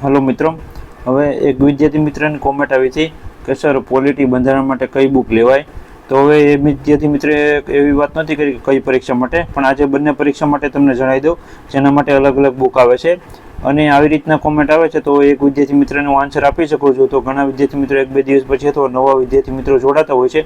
Hello मित्रों, હવે એક વિદ્યાર્થી મિત્રની કોમેન્ટ આવી હતી કે સર પોલિટી બંધારણ માટે કઈ બુક લેવાય। તો હવે એ વિદ્યાર્થી મિત્રે એવી વાત નથી કરી કે કઈ પરીક્ષા માટે, પણ આજે બંને પરીક્ષા માટે તમને જણાવી દઉં જેના માટે અલગ અલગ બુક આવે છે અને આવી રીતના કોમેન્ટ આવે છે તો એક વિદ્યાર્થી મિત્રનો આન્સર આપી શકો છો। તો ઘણા વિદ્યાર્થી મિત્રો એક બે દિવસ પછી અથવા નવા વિદ્યાર્થી મિત્રો જોડાતા હોય છે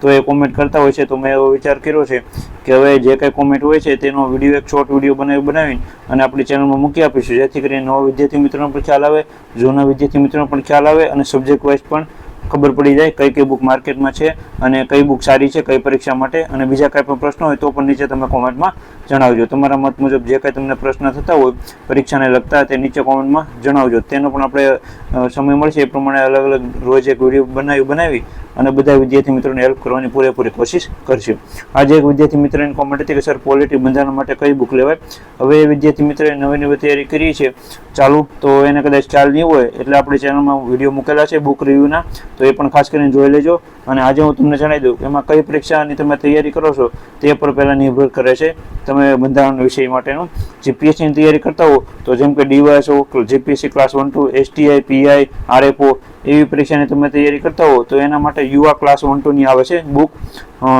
તો એ કોમેન્ટ કરતા હોય છે। તો મેં એવો વિચાર કર્યો છે કે હવે જે કંઈ કોમેન્ટ હોય છે તેનો વિડીયો એક શોર્ટ વિડીયો બનાવીને અને આપણી ચેનલમાં મૂકી આપીશું, જેથી કરીને નવા વિદ્યાર્થી મિત્રોને પણ ખ્યાલ આવે, જૂના વિદ્યાર્થી મિત્રોને પણ ખ્યાલ આવે અને સબ્જેક્ટ વાઇઝ પણ ખબર પડી જાય કઈ કઈ બુક માર્કેટમાં છે અને કઈ બુક સારી છે કઈ પરીક્ષા માટે। અને બીજા કાંઈ પણ પ્રશ્નો હોય તો પણ નીચે તમે કોમેન્ટમાં જણાવજો। તમારા મત મુજબ જે કાંઈ તમને પ્રશ્ન થતા હોય પરીક્ષાને લગતા તે નીચે કોમેન્ટમાં જણાવજો। તેનો પણ આપણે સમય મળશે એ પ્રમાણે અલગ અલગ રોજ એક વિડીયો બનાવી અને બધા વિદ્યાર્થી મિત્રોને હેલ્પ કરવાની પૂરેપૂરી કોશિશ કરશું। આજે એક વિદ્યાર્થી મિત્રની કોમેન્ટ હતી કે સર પોલિટી બંધારણ માટે કઈ બુક લેવાય। હવે એ વિદ્યાર્થી મિત્રએ નવી તૈયારી કરી છે ચાલુ, તો એને કદાચ ખ્યાલ નહીં હોય એટલે આપણી ચેનલમાં વિડીયો મૂકેલા છે બુક રિવ્યૂના, તો એ પણ ખાસ કરીને જોઈ લેજો। અને આજે હું તમને જણાવી દઉં કે એમાં કઈ પરીક્ષાની તમે તૈયારી કરો છો તે પર પહેલાં નિર્ભર કરે છે તમે બંધારણ વિષય માટેનું। જીપીએસસીની તૈયારી કરતા હો તો જેમ કે DYSO, GPSC class 1-2, STI, PI, RFO એવી પરીક્ષાની તમે તૈયારી કરતા હો તો એના માટે યુવા ક્લાસ 1-2ની આવે છે બુક,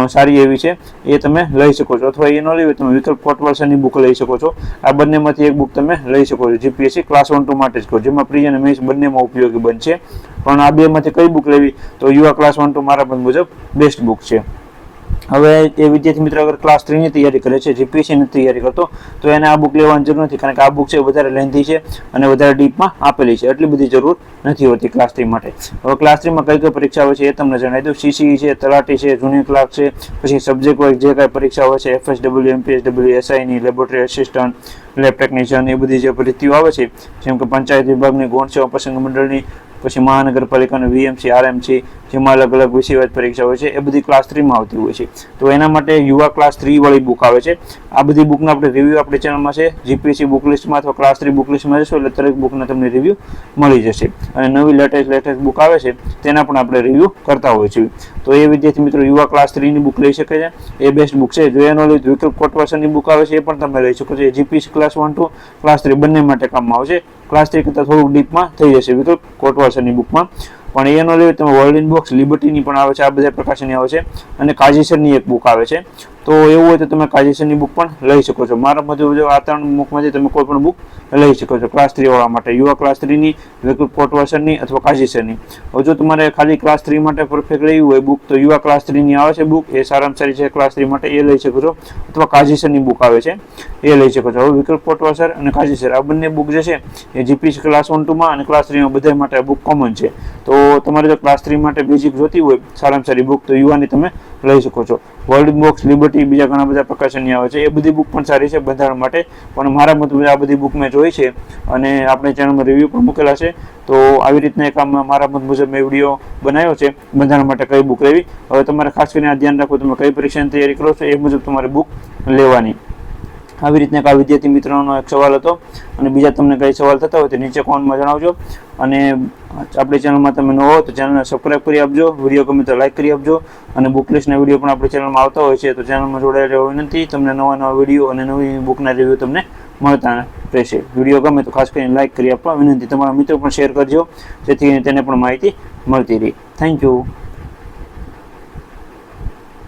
સારી એવી છે, એ તમે લઈ શકો છો। અથવા એ ન લેવી તમે વિકલ્પ કોટવાલસરની બુક લઈ શકો છો। આ બંનેમાંથી એક બુક તમે લઈ શકો છો, જીપીએસસી ક્લાસ 1-2 માટે જ કહો, જેમાં પ્રી અને મેન્સ બંનેમાં ઉપયોગી બનશે। પણ આ બેમાંથી કઈ બુક લેવી તો યુવા ક્લાસ 1-2 મારા મત મુજબ બેસ્ટ બુક છે। હવે એ વિદ્યાર્થી મિત્ર અગર ક્લાસ 3ની તૈયારી કરે છે, જીપીએસસીની તૈયારી કરતો, તો એને આ બુક લેવાની જરૂર નથી, કારણ કે આ બુક છે વધારે લેન્થી છે અને વધારે ડીપમાં આપેલી છે, એટલી બધી જરૂર નથી હોતી ક્લાસ 3 માટે। હવે ક્લાસ 3માં કઈ કઈ પરીક્ષા હોય છે એ તમને જણાવી દઉં। સીસીઈ છે, તલાટી છે, જુનિયર ક્લાર્ક છે, પછી સબ્જેક્ટ વાઇઝ જે કાંઈ પરીક્ષા હોય છે એફએસડબલ્યુ, એમપીએસડબલ્યુ, એસઆઈની, લેબોરેટરી આસિસ્ટન્ટ, લેબ ટેકનિશિયન, એ બધી જે ભરતીઓ આવે છે જેમ કે પંચાયત વિભાગની, ગૌણ સેવા પસંદ મંડળની, પછી મહાનગરપાલિકાનું વીએમસી, આરએમસી, જેમાં અલગ અલગ વિષયવાઇઝ પરીક્ષા હોય છે એ બધી ક્લાસ 3માં આવતી હોય છે। તો એના માટે યુવા ક્લાસ 3 વાળી બુક આવે છે। આ બધી બુકના આપણે રિવ્યૂ આપણી ચેનલમાં છે, જીપીએસસી બુક લિસ્ટમાં અથવા ક્લાસ 3 બુક લિસ્ટમાં જશો એટલે દરેક બુકના તમને રિવ્યૂ મળી જશે અને નવી લેટેસ્ટ બુક આવે છે તેના પણ આપણે રિવ્યૂ કરતા હોય છે। તો એ વિદ્યાર્થી મિત્રો યુવા ક્લાસ 3ની બુક લઈ શકે છે, એ બેસ્ટ બુક છે। જો એનો લઈ વિકલ્પ કોટવાસરની બુક આવે છે એ પણ તમે લઈ શકો છો। જીપીએસસી ક્લાસ 1-2, ક્લાસ 3 બંને માટે કામમાં આવશે। ક્લાસ 3 કરતાં થોડુંક ડીપમાં થઈ જશે વિકલ્પ કોટવાસરની બુકમાં, પણ એનો લેવી તમે વર્લ્ડ ઇન બોક્સ, લિબર્ટીની પણ આવે છે, આ બધા પ્રકાશનની આવે છે અને કાજીસરની એક બુક આવે છે। તો એવું હોય તો તમે કાજીસરની બુક પણ લઈ શકો છો। મારા મતે આ 3 બુકમાંથી તમે કોઈ પણ બુક લઈ શકો છો ક્લાસ 3 વાળા માટે, યુવા ક્લાસ 3ની, વિકલ્પ કોટવાસરની અથવા કાજીસરની। હવે જો તમારે ખાલી ક્લાસ 3 માટે પરફેક્ટ લેવી હોય બુક તો યુવા ક્લાસ 3ની આવે છે બુક, એ સારામાં સારી છે ક્લાસ 3 માટે, એ લઈ શકો છો, અથવા કાજીસરની બુક આવે છે એ લઈ શકો છો। હવે વિકલ્પ કોટવાસર અને કાજીસર આ બંને બુક જે છે એ જીપીએસસી ક્લાસ 1-2માં અને ક્લાસ 3માં બધા માટે આ બુક કોમન છે। તો તમારે જો ક્લાસ 3 માટે બેઝિક જોતી હોય સારામાં સારી બુક તો યુવાની તમે લઈ શકો છો। વર્લ્ડ બોક્સ, લિબર્ટી, બીજા ઘણા બધા પ્રકાશનની આવે છે, એ બધી બુક પણ સારી છે બંધારણ માટે, પણ મારા મતે આ બધી બુક મેં જોઈ છે અને આપણે ચેનલમાં રિવ્યૂ પણ મૂકેલા છે। તો આવી રીતના એક મારા મત મુજબ મેં વિડીયો બનાવ્યો છે બંધારણ માટે કઈ બુક લેવી। હવે તમારે ખાસ કરીને આ ધ્યાન રાખવું તમે કઈ પરીક્ષાની તૈયારી કરો છો એ મુજબ તમારે બુક લેવાની। આવી રીતના એક આ વિદ્યાર્થી મિત્રોનો એક સવાલ હતો અને બીજા તમને કઈ સવાલ થતા હોય તો નીચે કોમેન્ટમાં જણાવજો। અને આપણી ચેનલમાં તમે ન હો તો ચેનલને સબસ્ક્રાઈબ કરી આપજો, વિડીયો ગમે તો લાઈક કરી આપજો અને બુક લિસ્ટના વિડીયો પણ આપણી ચેનલમાં આવતા હોય છે, તો ચેનલમાં જોડાયેલા રહેવા વિનંતી। તમને નવા વિડીયો અને નવી બુકના રિવ્યૂ તમને મળતા રહેશે। વિડીયો ગમે તો ખાસ કરીને લાઈક કરી આપવા વિનંતી। તમારા મિત્રો પણ શેર કરજો જેથી તેને પણ માહિતી મળતી રહે। Thank you.